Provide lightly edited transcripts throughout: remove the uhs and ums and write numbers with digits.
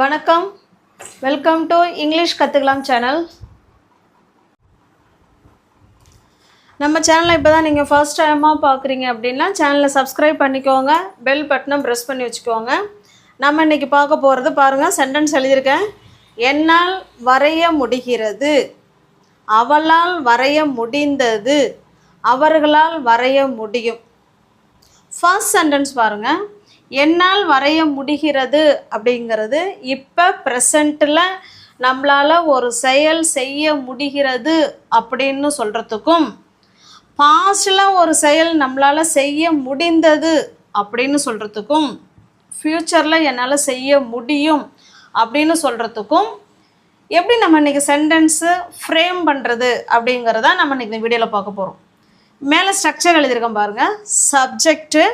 வணக்கம், welcome to English கற்றுக்கலாம் channel. நம்ம சேனலை இப்போ தான் நீங்கள் ஃபர்ஸ்ட் டைமாக பார்க்குறீங்க அப்படின்னா சேனலை சப்ஸ்கிரைப் பண்ணிக்கோங்க, பெல் பட்டனை ப்ரெஸ் பண்ணி வச்சுக்கோங்க. நம்ம இன்றைக்கி பார்க்க போகிறது பாருங்கள், சென்டென்ஸ் எழுதியிருக்கேன். என்னால் வரைய முடிகிறது, அவளால் வரைய முடிந்தது, அவர்களால் வரைய முடியும். ஃபர்ஸ்ட் சென்டென்ஸ் பாருங்கள். என்னால் வரைய முடிகிறது அப்படிங்கிறது இப்போ ப்ரெசண்ட்டில் நம்மளால் ஒரு செயல் செய்ய முடிகிறது அப்படின்னு சொல்கிறதுக்கும், பாஸ்டில் ஒரு செயல் நம்மளால் செய்ய முடிந்தது அப்படின்னு சொல்கிறதுக்கும், ஃப்யூச்சரில் என்னால் செய்ய முடியும் அப்படின்னு சொல்கிறதுக்கும் எப்படி நம்ம இன்றைக்கி சென்டென்ஸு ஃப்ரேம் பண்ணுறது அப்படிங்கிறத நம்ம இன்றைக்கி இந்த வீடியோவில் பார்க்க போகிறோம். மேலே ஸ்ட்ரக்சர் எழுதியிருக்கோம் பாருங்கள். சப்ஜெக்டு,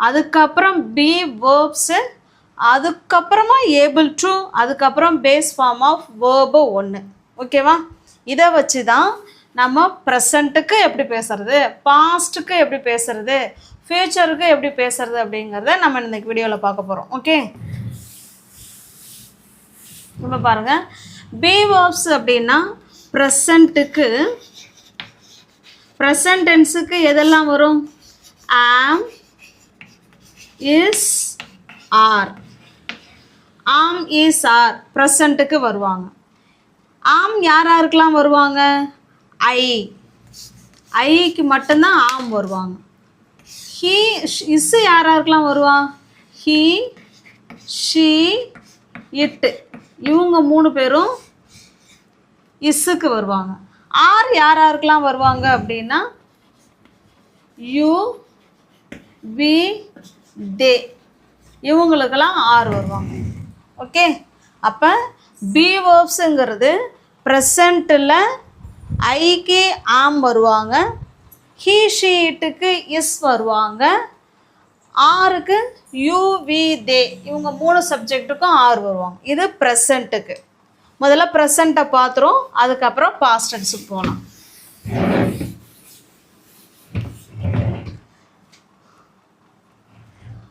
அதுக்கப்புறம் பி வேர்ப்ஸு, அதுக்கப்புறமா ஏபிள் டு, அதுக்கப்புறம் பேஸ் ஃபார்ம் ஆஃப் வேர்பு 1. ஓகேவா? இதை வச்சு தான் நம்ம ப்ரெசண்ட்டுக்கு எப்படி பேசுகிறது, பாஸ்ட்டுக்கு எப்படி பேசுகிறது, ஃப்யூச்சருக்கு எப்படி பேசுகிறது அப்படிங்கிறத நம்ம இன்றைக்கி வீடியோவில் பார்க்க போகிறோம். ஓகே, இப்போ பாருங்கள். பி வேர்ப்ஸ் அப்படின்னா ப்ரெசண்ட்டுக்கு, ப்ரெசன்ட் டென்ஸுக்கு எதெல்லாம் வரும்? ஆம், இஸ், ஆர். ஆம், இஸ், ஆர் ப்ரெசண்ட்டுக்கு வருவாங்க. ஆம் யார் யாருக்கெல்லாம் வருவாங்க? ஐ, ஐக்கு மட்டும்தான் ஆம் வருவாங்க. ஹீ, இஸ் யார் யாருக்கெல்லாம் வருவா? ஹீ, ஷீ, இட்டு, இவங்க 3 பேரும் இஸ்ஸுக்கு வருவாங்க. ஆர் யார் யாருக்கெல்லாம் வருவாங்க அப்படின்னா யூ, வி, தே, இவங்களுக்கெல்லாம் ஆர் வருவாங்க. ஓகே, அப்போ பி வேர்ப்ஸுங்கிறது ப்ரெசண்ட்டில் ஐக்கு ஆம் வருவாங்க, ஹீ, ஷீ, இட்டுக்கு இஸ் வருவாங்க, ஆருக்கு யூ, வி, தே, இவங்க 3 சப்ஜெக்ட்டுக்கும் ஆர் வருவாங்க. இது ப்ரெசண்ட்டுக்கு. முதல்ல ப்ரெசண்ட்டை பார்த்துரும், அதுக்கப்புறம் பாஸ்ட் டென்ஸுக்கு போகலாம்.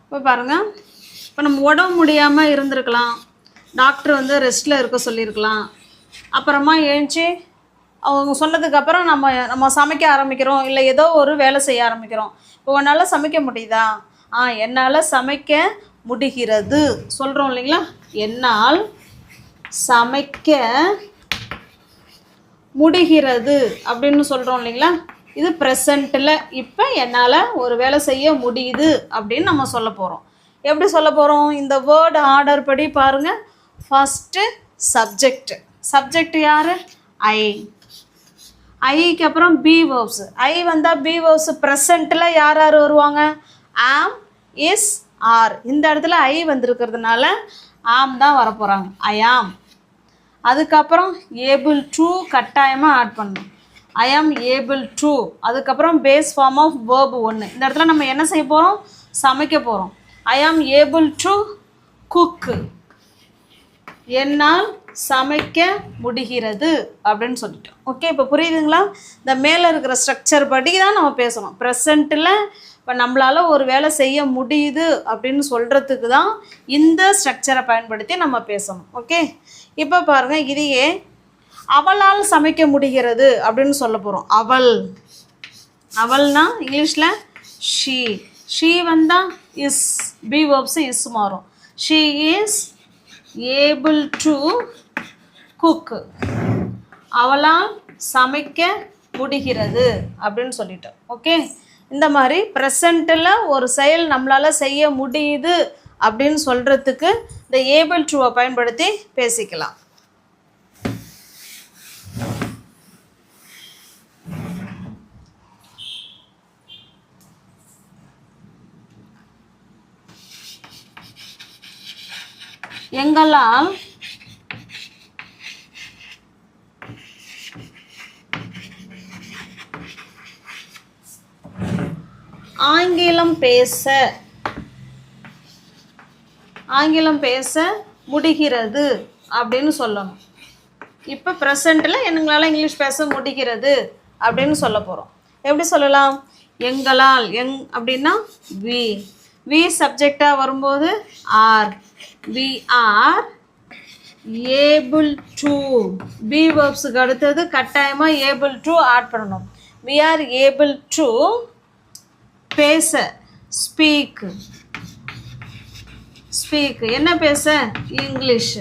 இப்போ பாருங்கள், இப்போ நம்ம உடம்பு முடியாமல் இருந்திருக்கலாம், டாக்டர் வந்து ரெஸ்ட்டில் இருக்க சொல்லியிருக்கலாம், அப்புறமா எழுந்துச்சி அவங்க சொன்னதுக்கப்புறம் நம்ம சமைக்க ஆரம்பிக்கிறோம், இல்லை ஏதோ ஒரு வேலை செய்ய ஆரம்பிக்கிறோம். இப்போ உன்னால் சமைக்க முடியுதா? என்னால் சமைக்க முடிகிறது சொல்கிறோம் இல்லைங்களா? என்னால் சமைக்க முடிகிறது அப்படின்னு சொல்கிறோம் இல்லைங்களா? இது ப்ரெசண்ட்டில் இப்போ என்னால் ஒரு வேலை செய்ய முடியுது அப்படின்னு நம்ம சொல்ல போகிறோம். எப்படி சொல்ல போகிறோம்? இந்த வேர்டு ஆர்டர் படி பாருங்கள். ஃபஸ்ட்டு சப்ஜெக்ட், சப்ஜெக்ட் யார்? ஐ. ஐக்கு அப்புறம் பி வேர்ப்ஸ். ஐ வந்தால் பி வேர்ப்ஸ் ப்ரெசண்ட்டில் யார் யார் வருவாங்க? ஆம், இஸ், ஆர். இந்த இடத்துல ஐ வந்திருக்கிறதுனால ஆம் தான் வரப்போகிறாங்க. ஐ ஆம். அதுக்கப்புறம் ஏபிள் டு கட்டாயமாக ஆட் பண்ணணும். ஐ ஆம் ஏபிள் டு. அதுக்கப்புறம் பேஸ் ஃபார்ம் ஆஃப் வேர்பு 1. இந்த இடத்துல நம்ம என்ன செய்ய போகிறோம்? சமைக்க போகிறோம். ஐ ஆம் ஏபிள் டு குக்கு. என்னால் சமைக்க முடிகிறது அப்படின்னு சொல்லிட்டோம். ஓகே, இப்போ புரியுதுங்களா? இந்த மேலே இருக்கிற ஸ்ட்ரக்சர் படி தான் நம்ம பேசணும். ப்ரெசண்ட்டில் இப்போ நம்மளால் ஒரு வேலை செய்ய முடியுது அப்படின்னு சொல்கிறதுக்கு தான் இந்த ஸ்ட்ரக்சரை பயன்படுத்தி நம்ம பேசணும். ஓகே, இப்போ பாருங்கள், இதையே அவளால் சமைக்க முடிகிறது அப்படின்னு சொல்ல போகிறோம். அவள், அவள்னா இங்கிலீஷில் ஷீ. ஷீ வந்தால் இஸ், பி வேர்ப்ஸ் இஸ் மாறும். She is able to cook. அவளால் சமைக்க முடிகிறது அப்படின்னு சொல்லிட்டோம். ஓகே, இந்த மாதிரி ப்ரெசண்ட்டில் ஒரு செயல் நம்மளால் செய்ய முடியுது அப்படின்னு சொல்கிறதுக்கு இந்த ஏபிள் டுவை பயன்படுத்தி பேசிக்கலாம். எங்களால் ஆங்கிலம் பேச முடிகிறது அப்படின்னு சொல்லணும். இப்போ ப்ரெசண்ட்டில் எங்களால் இங்கிலீஷ் பேச முடிகிறது அப்படின்னு சொல்ல போகிறோம். எப்படி சொல்லலாம்? எங்களால், அப்படின்னா வி. வி சப்ஜெக்டாக வரும்போது are. We are able to. Be வேர்ப்ஸுக்கு அடுத்தது கட்டாயமாக ஏபிள் டு ஆட் பண்ணணும். we are able to பேச, ஸ்பீக். என்ன பேச? இங்கிலீஷ்.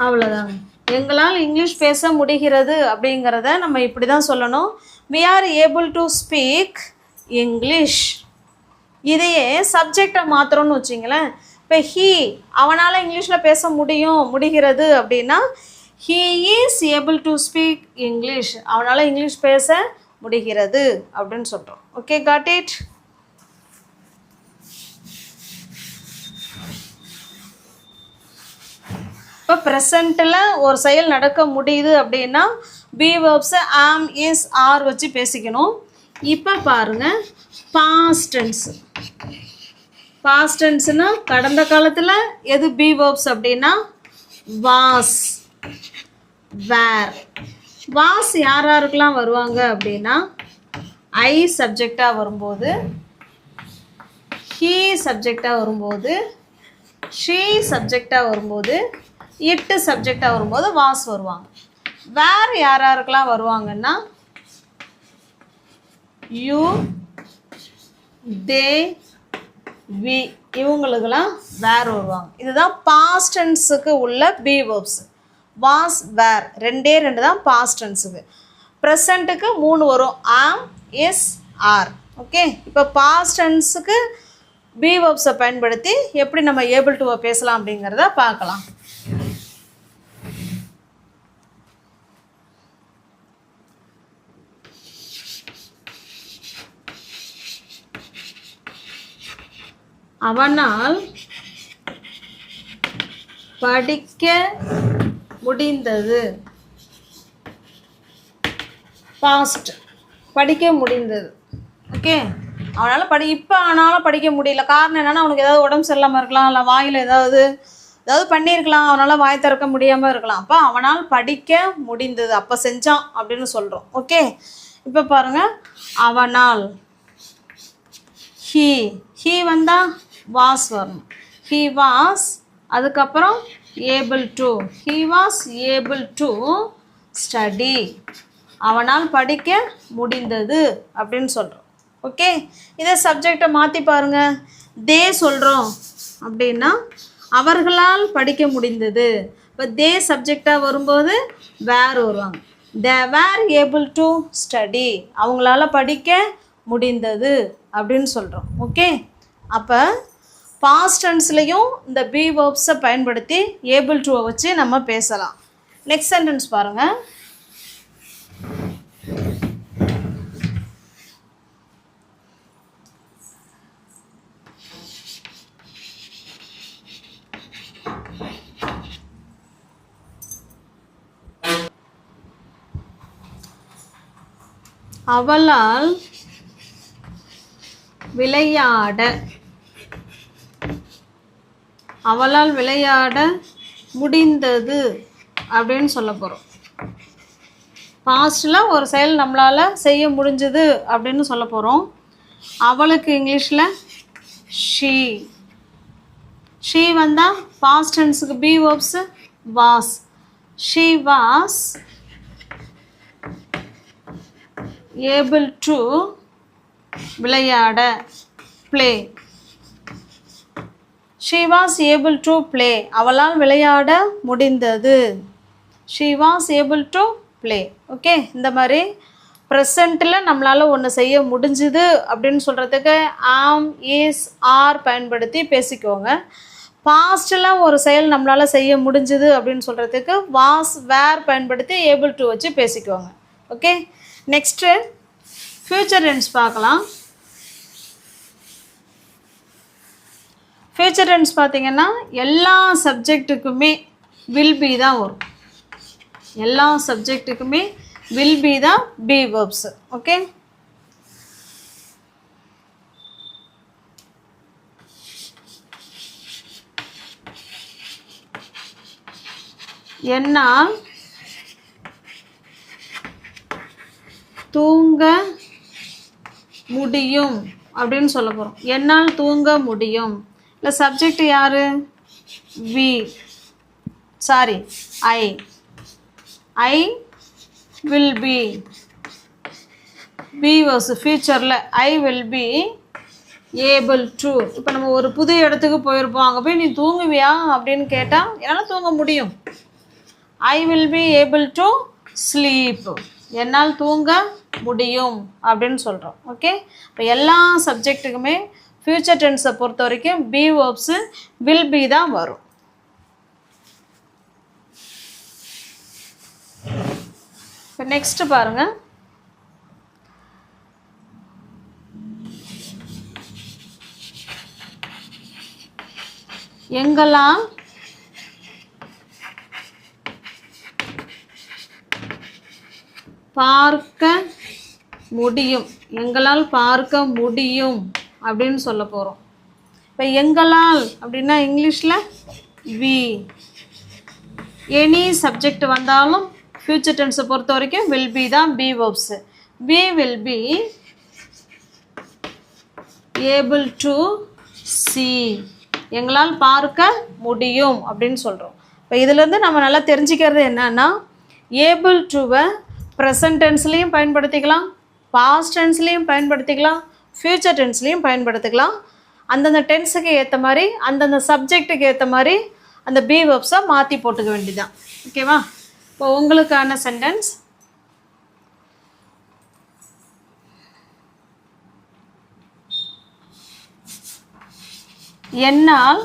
அவ்வளோதாங்க. எங்களால் இங்கிலீஷ் பேச முடிகிறது அப்படிங்கிறத நம்ம இப்படி தான் சொல்லணும். we are able to speak English. இதையே சப்ஜெக்டை மாத்திரம்னு வச்சிங்களேன். இப்போ ஹீ, அவனால் இங்கிலீஷில் பேச முடிகிறது அப்படின்னா he is able to speak English. அவனால் இங்கிலீஷ் பேச முடிகிறது அப்படின்னு சொல்கிறோம். Okay, got it? இப்போ ப்ரெசண்ட்டில் ஒரு செயல் நடக்க முடியுது அப்படின்னா பி வேர்ப்ஸை ஆம், இஸ், ஆர் வச்சு பேசிக்கணும். இப்போ பாருங்கள், பாஸ்ட் டென்ஸ்னா கடந்த காலத்தில் எது பி வேர்ப்ஸ் அப்படின்னா வாஸ், வேர். வாஸ் யார் யாருக்கெல்லாம் வருவாங்க அப்படின்னா ஐ சப்ஜெக்டாக வரும்போது, ஹீ சப்ஜெக்டாக வரும்போது, ஷீ சப்ஜெக்டாக வரும்போது, இட்டு சப்ஜெக்டாக வரும்போது வாஸ் வருவாங்க. வேர் யார் யாருக்கெல்லாம் வருவாங்கன்னா யூ, தே, வி, இவங்களுக்கெல்லாம் வேர் வருவாங்க. இதுதான் பாஸ்ட் டென்ஸுக்கு உள்ள பி வேர்ப்ஸ். வாஸ், வேர் ரெண்டு தான் பாஸ்ட் டென்ஸுக்கு. ப்ரெசண்ட்டுக்கு 3 வரும், ஆம், இஸ், ஆர். ஓகே, இப்போ பாஸ்ட் டென்ஸுக்கு பி வேர்ப்ஸை பயன்படுத்தி எப்படி நம்ம ஏபிள் டுவை பேசலாம் அப்படிங்கிறத பார்க்கலாம். அவனால் படிக்க முடிந்தது. பாஸ்ட், படிக்க முடிந்தது. ஓகே, அவனால் இப்போ ஆனாலும் படிக்க முடியல. காரணம் என்னென்னா அவனுக்கு ஏதாவது உடம்பு சரியில்லாமல் இருக்கலாம், இல்லை வாயில் ஏதாவது பண்ணியிருக்கலாம், அவனால் வாய் திறக்க முடியாமல் இருக்கலாம். அப்போ அவனால் படிக்க முடிந்தது, அப்போ செஞ்சான் அப்படின்னு சொல்கிறோம். ஓகே, இப்போ பாருங்கள், அவனால் ஹீ வந்தால் வாஸ் வரணும். ஹீ வாஸ், அதுக்கப்புறம் able to. He was able to study. அவனால் படிக்க முடிந்தது அப்படின்னு சொல்கிறோம். ஓகே, இதை சப்ஜெக்டை மாற்றி பாருங்கள். தே சொல்கிறோம் அப்படின்னா அவர்களால் படிக்க முடிந்தது. இப்போ தே சப்ஜெக்டாக வரும்போது வேர் வருவாங்க. தே வேர் ஏபிள் டு ஸ்டடி. அவங்களால படிக்க முடிந்தது அப்படின்னு சொல்கிறோம். ஓகே, அப்போ பாஸ்ட் டென்ஸ்லையும் இந்த பி வேர்ப்ஸை பயன்படுத்தி ஏபிள் டுவை வச்சு நம்ம பேசலாம். நெக்ஸ்ட் சென்டென்ஸ் பாருங்கள். அவளால் விளையாட, அவளால் விளையாட முடிந்தது அப்படின்னு சொல்ல போகிறோம். பாஸ்டில் ஒரு செயல் நம்மளால் செய்ய முடிஞ்சது அப்படின்னு சொல்ல போகிறோம். அவளுக்கு இங்கிலீஷில் ஷீ வந்தால் பாஸ்ட் டென்ஸுக்கு be verbs was. She was able to விளையாட, play. She was able to play. அவளால் விளையாட முடிந்தது. She was able to play. Okay, இந்த மாதிரி ப்ரெசண்ட்டில் நம்மளால் ஒன்று செய்ய முடிஞ்சுது அப்படின்னு சொல்கிறதுக்கு ஆம், இஸ், ஆர் பயன்படுத்தி பேசிக்கோங்க. பாஸ்ட்டில் ஒரு செயல் நம்மளால் செய்ய முடிஞ்சுது அப்படின்னு சொல்கிறதுக்கு வாஸ், வேர் பயன்படுத்தி ஏபிள் டு வச்சு பேசிக்கோங்க. ஓகே, நெக்ஸ்ட்டு ஃப்யூச்சர் டென்ஸ் பார்க்கலாம். ஃப்யூச்சர் டென்ஸ் பார்த்திங்கன்னா எல்லா சப்ஜெக்ட்டுக்குமே வில் பி தான் வரும். எல்லா சப்ஜெக்ட்டுக்குமே வில் பி தான் பி வேர்ப்ஸ். ஓகே, என்னால் தூங்க முடியும் அப்படின்னு சொல்ல போகிறோம். என்னால் தூங்க முடியும். இல்லை சப்ஜெக்ட் யார்? We. Sorry I will be be was ஃபியூச்சரில் I will be able to. இப்போ நம்ம ஒரு புது இடத்துக்கு போயிருப்போம், அங்கே போய் நீ தூங்குவியா அப்படின்னு கேட்டால் என்னால் தூங்க முடியும். ஐ will be able to sleep, என்னால் தூங்க முடியும் அப்படின்னு சொல்கிறோம். ஓகே, இப்போ எல்லா சப்ஜெக்ட்டுக்குமே ஃப்யூச்சர் டென்ஸை பொறுத்த வரைக்கும் பி வேர்ப்ஸு வில் பி தான் வரும். இப்போ நெக்ஸ்ட்டு பாருங்கள், எங்கெல்லாம் பார்க்க முடியும், எங்களால் பார்க்க முடியும் அப்படின்னு சொல்ல போகிறோம். இப்போ எங்களால் அப்படின்னா இங்கிலீஷில் வி. எனி சப்ஜெக்ட் வந்தாலும் ஃப்யூச்சர் டென்ஸை பொறுத்த வரைக்கும் வில் பி தான் be verbs. We will be able to see, எங்களால் பார்க்க முடியும் அப்படின்னு சொல்கிறோம். இப்போ இதிலேருந்து நம்ம நல்லா தெரிஞ்சுக்கிறது என்னன்னா, ஏபிள் டுவை ப்ரெசன்ட் டென்ஸ்லேயும் பயன்படுத்திக்கலாம், பாஸ்ட் டென்ஸ்லேயும் பயன்படுத்திக்கலாம், ஃப்யூச்சர் டென்ஸ்லேயும் பயன்படுத்திக்கலாம். அந்தந்த டென்ஸுக்கு ஏற்ற மாதிரி, அந்தந்த சப்ஜெக்ட்டுக்கு ஏற்ற மாதிரி அந்த பி வேர்ப்ஸை மாற்றி போட்டுக்க வேண்டியதான். ஓகேவா? இப்போ உங்களுக்கான சென்டென்ஸ், என்னால்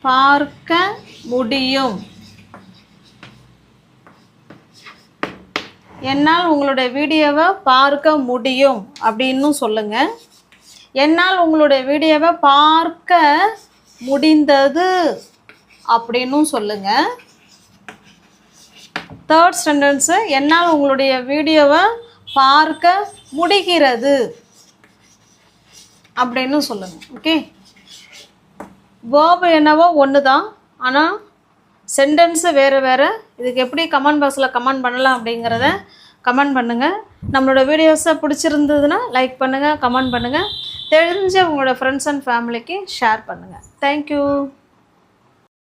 பார்க்க முடியும். என்னால் உங்களுடைய வீடியோவை பார்க்க முடியும் அப்படின்னு சொல்லுங்கள். என்னால் உங்களுடைய வீடியோவை பார்க்க முடிந்தது அப்படின்னு சொல்லுங்கள். தேர்ட் சென்டென்ஸு, என்னால் உங்களுடைய வீடியோவை பார்க்க முடிகிறது அப்படின்னு சொல்லுங்கள். ஓகே, வேர்பு என்னவோ ஒன்று தான், ஆனால் சென்டென்ஸு வேறு வேறு. இதுக்கு எப்படி கமெண்ட் பாக்ஸில் கமெண்ட் பண்ணலாம் அப்படிங்கிறத கமெண்ட் பண்ணுங்கள். நம்மளோட வீடியோஸை பிடிச்சிருந்ததுன்னா லைக் பண்ணுங்கள், கமெண்ட் பண்ணுங்கள், தெரிஞ்ச உங்களோட ஃப்ரெண்ட்ஸ் அண்ட் ஃபேமிலிக்கு ஷேர் பண்ணுங்கள். தேங்க்யூ.